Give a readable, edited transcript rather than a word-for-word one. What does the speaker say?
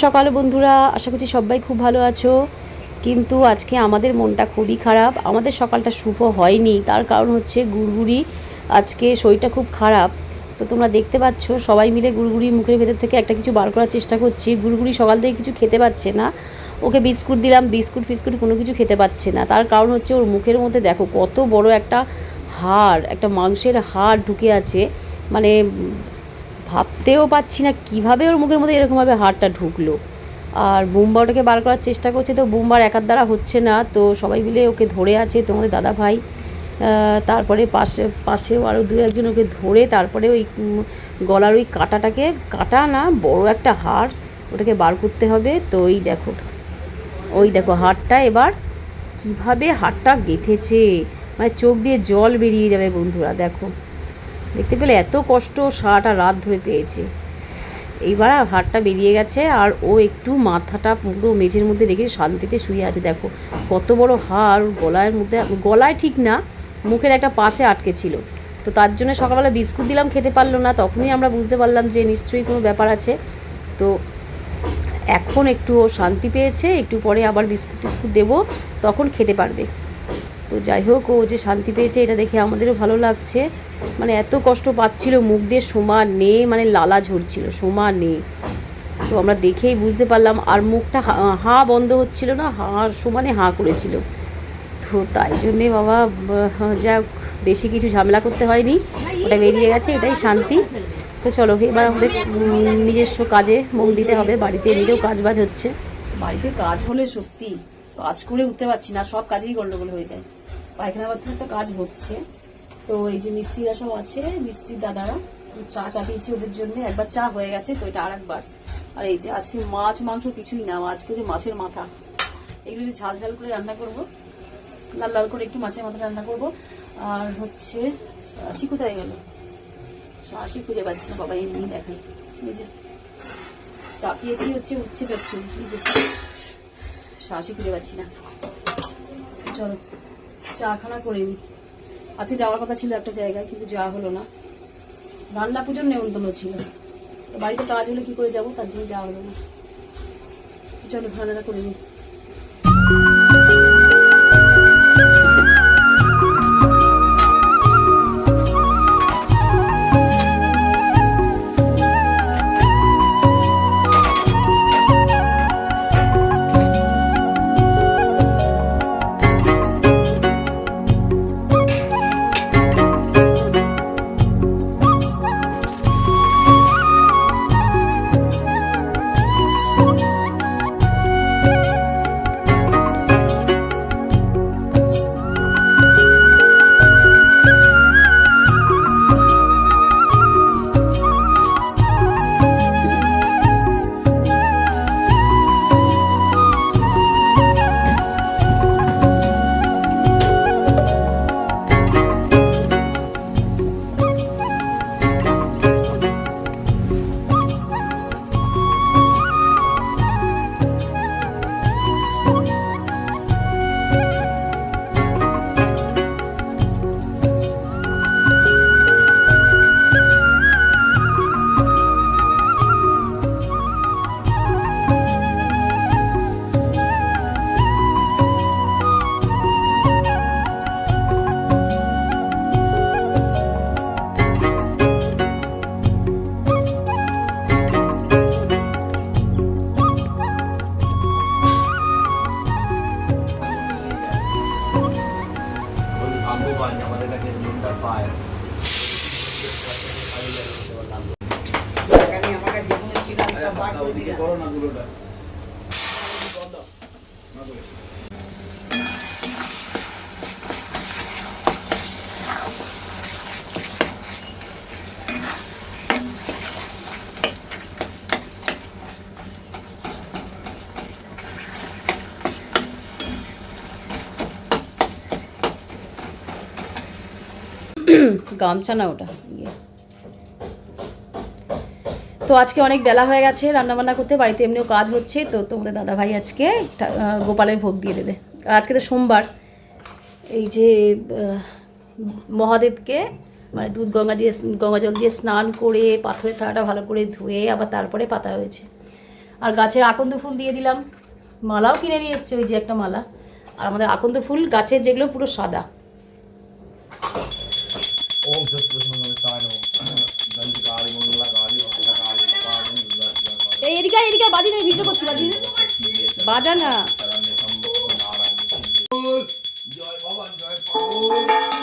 সকাল বন্ধুরা, আশা করছি সবাই খুব ভালো আছো। কিন্তু আজকে আমাদের মনটা খুবই খারাপ। আমাদের সকালটা শুভ হয়নি, তার কারণ হচ্ছে গুড়গুড়ি আজকে শরীরটা খুব খারাপ। তো তোমরা দেখতে পাচ্ছ সবাই মিলে গুড়গুড়ি মুখের ভেতর থেকে একটা কিছু বার করার চেষ্টা করছি। গুড়গুড়ি সকাল থেকে কিছু খেতে পাচ্ছে না, ওকে বিস্কুট দিলাম, বিস্কুট ফিস্কুট কোনো কিছু খেতে পাচ্ছে না। তার কারণ হচ্ছে ওর মুখের মধ্যে দেখো কত বড় একটা হাড়, একটা মাংসের হাড় ঢুকে আছে। মানে ভাবতেও পাচ্ছি না কীভাবে ওর মুখের মধ্যে এরকমভাবে হাড়টা ঢুকলো। আর বুম্বা ওটাকে বার করার চেষ্টা করছে, তো বুম্বার একার দ্বারা হচ্ছে না, তো সবাই মিলে ওকে ধরে আছে। তোমাদের দাদা ভাই, তারপরে পাশেও আরও দু একজন ওকে ধরে, তারপরে ওই গলার ওই কাটাটাকে, কাটা না বড় একটা হাড়, ওটাকে বার করতে হবে। তো ওই দেখো হাড়টা এবার কীভাবে হাড়টা গেঁথেছে, মানে চোখ দিয়ে জল বেরিয়ে যাবে বন্ধুরা। দেখো, দেখতে পেলে এত কষ্ট সারাটা রাত ধরে পেয়েছে। এইবার হাড়টা বেরিয়ে গেছে, আর ও একটু মাথাটা পুরো মেঝের মধ্যে রেখে শান্তিতে শুয়ে আছে। দেখো কত বড় হাড় গলার মধ্যে, গলায় ঠিক না, মুখের একটা পাশে আটকে ছিল। তো তার জন্য সকালবেলা বিস্কুট দিলাম, খেতে পারলো না। তখনই আমরা বুঝতে পারলাম যে নিশ্চয়ই কোনো ব্যাপার আছে। তো এখন একটু ও শান্তি পেয়েছে, একটু পরে আবার বিস্কুট টিস্কুট দেবো, তখন খেতে পারবে। তো যাই হোক, ও যে শান্তি পেয়েছে এটা দেখে আমাদেরও ভালো লাগছে। মানে এত কষ্ট পাচ্ছিল, মুখ দিয়ে সমান নেই, মানে লালা ঝরছিল সমান নেই। তো আমরা দেখেই বুঝতে পারলাম, আর মুখটা হাঁ বন্ধ হচ্ছিল না, হাঁ সমানে হাঁ করেছিল। তো তাই জন্যে বাবা, যা বেশি কিছু ঝামেলা করতে হয়নি, ওটা বেরিয়ে গেছে, এটাই শান্তি। তো চলো এবার আমাদের নিজস্ব কাজে মন দিতে হবে। বাড়িতে এমনিতেও কাজ বাজ হচ্ছে, বাড়িতে কাজ হলে সত্যি কাজ করে উঠতে পারছি না, সব কাজেই গন্ডগোল হয়ে যায়। পায়খানা বাথরুমে তো কাজ হচ্ছে। তো এই যে মিস্ত্রিরা সব আছে, মিস্ত্রির দাদারা চা চাপিয়েছি ওদের জন্য, একবার চা হয়ে গেছে, তো এটা আরেকবার। আর এই যে আজকে মাছ মাংস কিছুই না, আজকে যে মাছের মাথা, এগুলো ঝাল ঝাল করে রান্না করব, লাল লাল করে একটু মাছের মাথা রান্না করব। আর হচ্ছে শাঁসি কোথায় গেল, শাঁসি খুঁজে পাচ্ছি না বাবা, এমনি দেখাই। এই যে চাপিয়েছি হচ্ছে উচ্ছে চচ্চড়ি, এই যে শাঁসি খুঁজে পাচ্ছি না। চলো চা খানা করে নি। আজকে যাওয়ার কথা ছিল একটা জায়গায়, কিন্তু যাওয়া হলো না, রান্না পুজোর নেমন্তন্ন ছিল। তো বাড়িতে কাজ হলে কি করে যাবো, তার জন্য যাওয়া হলো না। চলো রান্নাটা করে নি। গামছা না ওটা ইয়ে। তো আজকে অনেক বেলা হয়ে গেছে রান্নাবান্না করতে, বাড়িতে এমনিও কাজ হচ্ছে। তো তোমাদের দাদাভাই আজকে গোপালের ভোগ দিয়ে দেবে। আর আজকে তো সোমবার, এই যে মহাদেবকে মানে দুধ গঙ্গা জল দিয়ে স্নান করে পাথরের থালাটা ভালো করে ধুয়ে আবার তারপরে পাতা হয়েছে। আর গাছের আকন্দ ফুল দিয়ে দিলাম, মালাও কিনে নিয়ে এসছে, ওই যে একটা মালা। আর আমাদের আকন্দ ফুল গাছের যেগুলো পুরো সাদা। এই এদিকে এদিকে বাজি না, ভিডিও করছি, বাজি বাজা না। জয় বাবা জয়